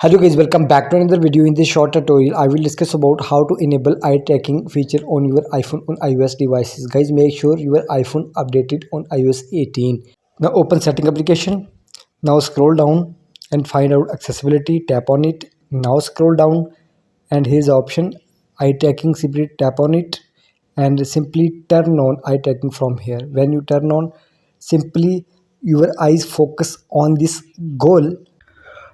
Hello guys, welcome back to another video. In this short tutorial I will discuss about how to enable eye tracking feature on your iPhone on iOS devices. Guys, make sure your iPhone updated on iOS 18. Now open setting application. Now scroll down and find out accessibility. Tap on it. Now scroll down and here's the option eye tracking. Simply tap on it and simply turn on eye tracking from here. When you turn on, simply your eyes focus on this goal.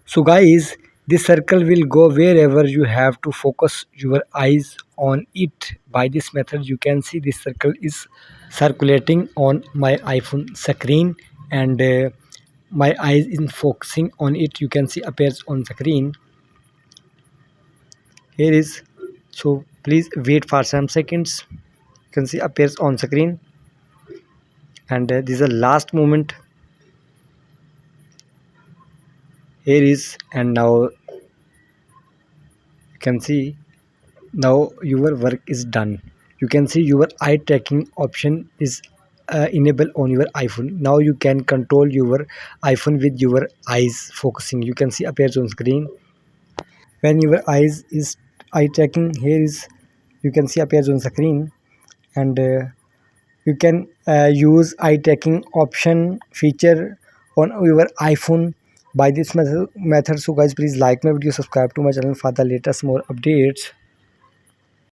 So guys, this circle will go wherever you have to focus your eyes on it. By this method you can see this circle is circulating on my iPhone screen, and my eyes in focusing on it, you can see appears on screen. Here is, so please wait for some seconds. You can see appears on screen, and this is the last moment. Here is, and now you can see now your work is done. You can see your eye tracking option is enabled on your iPhone. Now you can control your iPhone with your eyes focusing. You can see appears on screen. When your eyes is eye tracking, here is, you can see appears on screen, and you can use eye tracking option feature on your iPhone by this method. So guys, please like my video, subscribe to my channel for the latest more updates.